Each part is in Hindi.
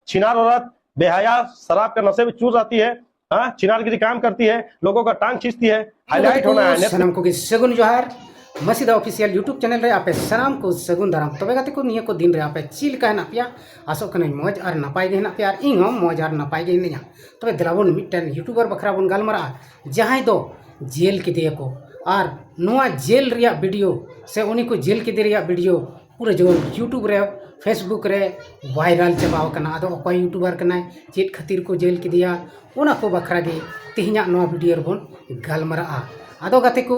छिनार औरत बेहया शराब के नशे में चूर जाती है, हाँ छिनारगिरी काम करती है, लोगों का टांग खींचती है। हाईलाइट होना है सनम को सगुन जोहार मसीदा ऑफिशियल यूट्यूब चैनल रे आपे सनम को सगुन दाराम तबे गाते को निया को दिन रे आपे चिल का ना पिया आसो कने मौज और नपाय गे ना पिया इन हम मौज और नपाय गे निया तबे दिलाबन मिटन यूट्यूबर बखरा बन गालमरा जहां दो जेल के दिए को और नोआ जेल रिया वीडियो से उनी को जेल के दिया वीडियो पूरे जो यूट्यूब रे फेसबुक रे वायरल चबाव कना आदो अकोय यूट्यूबर कना चेत खातिर को जेल के दिया ओना को बखरा गे तिहिना नोआ वीडियो बन गालमरा आदो गाते को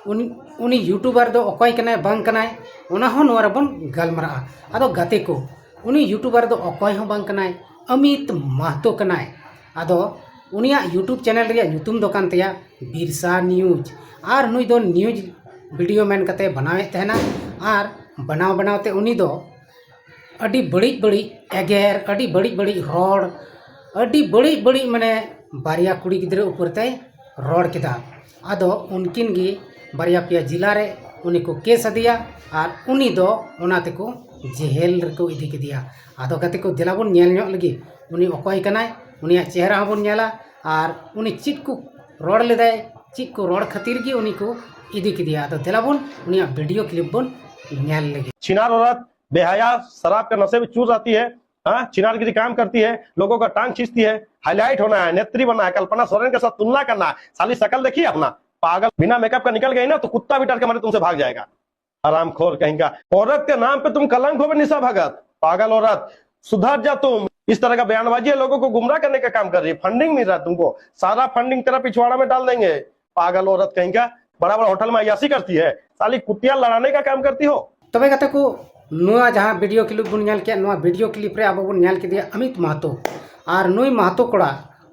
उनी यूट्यूबर दो अकोय कना बांग कना ओना हो नोआ बन गालमरा आदो गाते को उनी यूट्यूबर दो अकोय हो बांग कना अमित महतो कना आदो उनिया यूट्यूब चैनल रिया यूट्यूब दुकान तया बिरसा न्यूज और नुई दो न्यूज वीडियो मेन कते बनावे तहना और बनाव बनावते उनी दो अड़ी बड़ी बड़ी एगेर अड़ी बड़ी बड़ी रोड अड़ी बड़ी बड़ी माने बारिया कुड़ी गिद्रे ऊपर ते रोड केदा आदो उनकिन गी बारिया पिया जिला रे उनी को केस दिया और उनी दो ओना तेको जेल को इदी केदिया आदो गते को दिलाबन नेल ᱧᱚᱜ लगी उनी अकोय कनाय उनिया चेहरा हबन नेला और उनी चित को रोड लेदाय चित को रोड खातिर गी उनी को इदी केदिया आदो दिलाबन उनिया वीडियो क्लिप बन नेल लगी। छिनार औरत बेहया शराब के नशे में चूर जाती है, हाँ छिनारगिरी काम करती है, लोगों का टांग खींचती है। हाईलाइट होना है, नेत्री बनना है, कल्पना सोरेन के साथ तुलना करना है। साली शकल देखिए अपना, पागल बिना मेकअप का निकल गई ना तो कुत्ता भी डर के मारे तुमसे भाग जाएगा। आरामखोर कहेंगा, औरत के नाम पे तुम कलंक हो बे निशा भगत, पागल औरत सुधर जा तुम। इस तरह का बयानबाजी है, लोगों को गुमराह करने का काम कर रही है। फंडिंग मिल रहा है तुमको, सारा फंडिंग तेरा पिछवाड़ा में डाल देंगे। पागल औरत कहेंगा, बड़ा बड़ा होटल में अयासी करती है, साली कुत्तियां लड़ाने का काम करती हो। तबे गाते को नुआ जहाँ वीडियो क्लिप बन नेल के नुआ वीडियो क्लिप रे आबो बन नेल के दिया अमित महतो और नुई महतो कोड़ा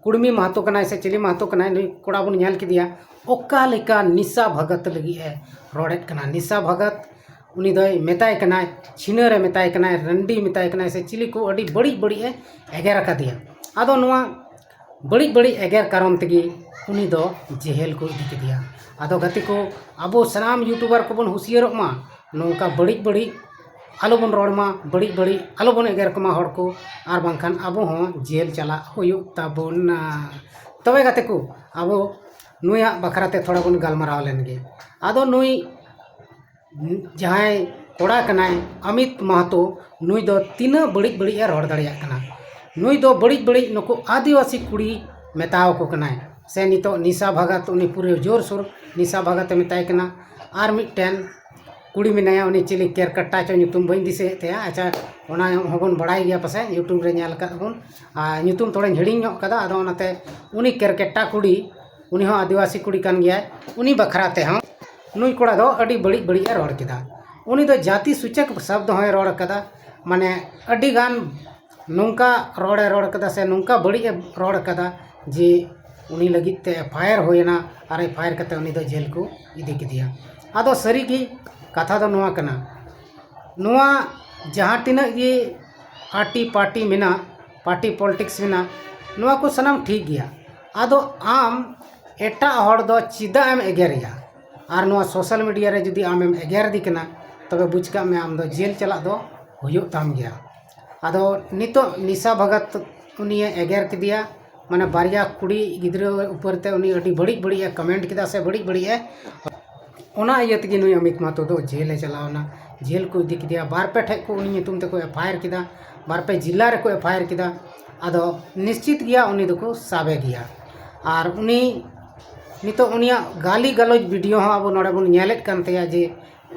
कुड़मी महतो कनाय से चिली महतो कनाय नुई कोड़ा बन नेल के दिया ओका लेका निशा भगत लगी है रोडेट कना निशा भगत उनी दोय मेताय कनाय छिना रे मेताय कनाय रंडी मेताय कनाय से चिली को अड़ी बड़ी बड़ी है एगेर का दिया आदो नुआ बड़ी बड़ी एगेर कारण तगी उनी दो जेल को इदी के दिया आदो गति को अबो सनाम यूट्यूबर को बन हुसियारों मा नौका बड़ी बड़ी आलोबन रोडमा बड़ी बड़ी आलोबन एगेर कमा हड़ को और बांखान अबो हो जेल चला होयो ताबोना तबे गाते को अबो नुया बखराते थोड़ा बन गालमाराव लेनगे आदो नुई जहां कोड़ा कनाय अमित महतो नुई दो तीना बड़ी बड़ी ए रोड दाड़िया कना नुई दो बड़ी बड़ी नुको आदिवासी कुड़ी मेताव को कनाय से नितो निशा भगत उनी पूरे जोर सोर निशा भगत मेताय कना और मिटन कुड़ी मेनाया उनी चिली केरकट्टा चो ᱧᱩᱛᱩᱢ बई दिसे ते अच्छा ओना होबन बड़ाई गया पासे यूट्यूब रे ᱧᱮᱞ ᱠᱟᱫ बन ᱧᱩᱛᱩᱢ थोड़ा हिड़िंग ᱧᱚᱜ कदा आदो ओनाते उनी केरकट्टा कुड़ी उनी हो आदिवासी कुड़ी कान गया उनी बखराते हम नुई कोड़ा दो अड़ी बड़ी बड़ी ए रोड केदा उनी दो जाति सूचक शब्द होय रोड कदा माने अड़ी गान नोंका रोड कदा से नोंका बड़ी ए रोड कदा जे उनी लगित ते फायर होयना और फायर कते उनी दो जेल को इदी केदिया आदो सरी की कथा दो नुआ कना नुआ जहाँ तिना ये पार्टी मेना पार्टी पॉलिटिक्स मेना नुआ को सनाम ठीक गया आदो आम एटा हड़ दो चिदा एम एगेरिया और नुआ सोशल मीडिया रे जुदी आम एम एगेर दी कना तबे बुझका में आम दो जेल चला दो हुयो ताम गया आदो नितो निशा भगत उनी एगेर के दिया माने बारिया कुड़ी गिद्रे ऊपर ते उनी अड़ी बड़ी बड़ी कमेंट किदा से बड़ी बड़ी ओना इयत गे नुई अमित महतो दो जेल चलावना जेल को इदी किदिया बार पे ठेक को उनी तुम तको एफआईआर किदा बार पे जिला रे को एफआईआर किदा आदो निश्चित गया उनी दको साबे गया और उनी नितो उनिया गाली गलोज वीडियो हो अब नोडे बन नेलेट कान तया जे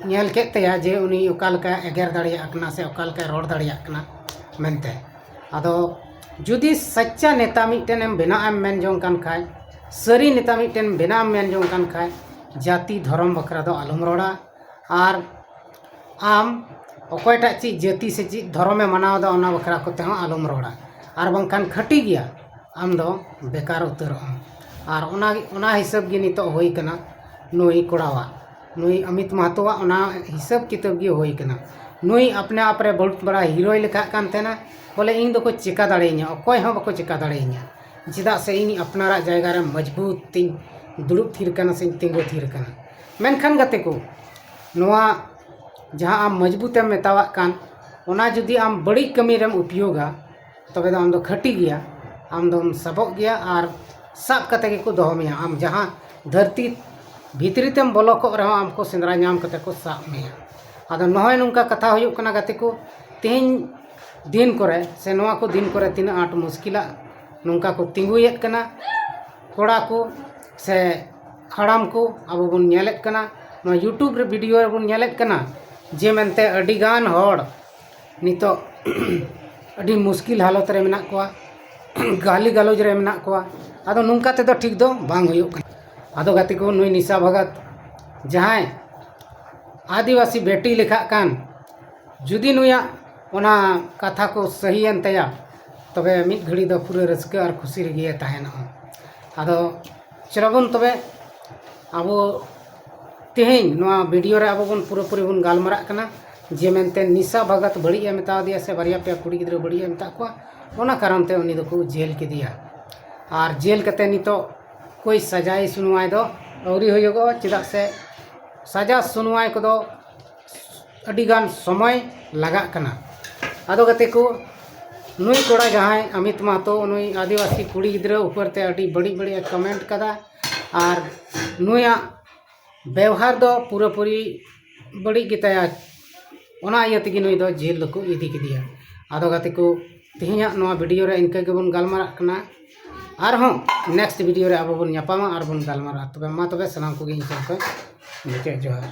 नेल के तया जे उनी ओकालका एगेर दाड़िया कना से ओकालका रोड दाड़िया कना मेनते आदो जुदी सच्चा नेता मिटन एम बेना एम मेन जों कान खाय सरी नेता मिटन बेना मेन जों कान खाय जाति धर्म बखरा दो आलम रोड़ा और आम अकोयटा ची जाति से ची धर्म में मनाव दो ओना बखरा कोते हो आलम रोड़ा और बांखान खटी गया आम दो बेकार उतर और ओना हिसाब गे नितो होई कना नुई कोड़ावा नुई अमित महतोवा ओना हिसाब किताब गे होई कना नुई अपने आप रे बहुत बड़ा हीरो लिखा कान तेना बोले इन दो को चिका दाड़ेइया अकोय हो बको चिका दाड़ेइया चिदा से इन अपनारा जायगा रे मजबूत तिन दुड़ुब थीर कना से तिंगो थीर कना मेनखान गाते को नोआ जहाँ आम मजबूत मेतावा कान ओना जुदी आम बड़ी कमी रेम उपयोगा तबे दो आम दो खटी गया आम दोम सबक गया और सब कते के को दोह मिया आम जहाँ धरती भीतरी तेम बोलो को रहो आम को सेंद्रा नाम कते को साब मिया आदो नहय नुंका कथा हुयुक कना गाते को तेहन दिन करे से नोआ को दिन करे तीना आट मुश्किला नुंका को तिंगुयेत कना कोड़ा को से हड़ाम को अब बन नेलेत कना नो यूट्यूब रे वीडियो रे बन नेलेत कना जे मेनते अडिगान होड़ नितो अडी मुश्किल हालत रे मेना कोआ गाली गलौज रे मेना कोआ आदो नुंका ते दो ठीक दो बांग हुयुक कना आदो गाते को नुई निशा भगत जहां आदिवासी बेटी लिखा कान जुदी नुया ओना कथा को सही अंतया तबे मिद घड़ी दो पूरे रस्का और खुशी रगिए ताहेना आदो चलबन तबे आबो तेहेन नोआ वीडियो रे आबो बन पूरा बन गालमरा कना जे मेनते निशा भगत बड़ी ए मेता दिया से बारिया पे कुड़ी गिद्र बड़ी ए मेता को ओना कारण ते उनी दो जेल के दिया और जेल कते नितो कोई सजाए सुनवाई दो औरी होयगो चिदा से सजा सुनवाई को दो अडिगान समय लगा कना आदो गते को नुई कोड़ा जहां अमित महतो नुई आदिवासी कुड़ी गिद्र ऊपर ते अडी बड़ी बड़ी कमेंट कदा और नुया व्यवहार दो पूरा पूरी बड़ी गिताया ओना इया तगी नुई दो जेल को इदी किदिया आदो गते को तिहिया नोआ वीडियो रे इनका के बन गालमारा कना और हों नेक्स्ट वीडियो रे अब बन न्यापामा और बन गालमारा तबे मा तबे सलाम को गिन चलते नीचे जोहार।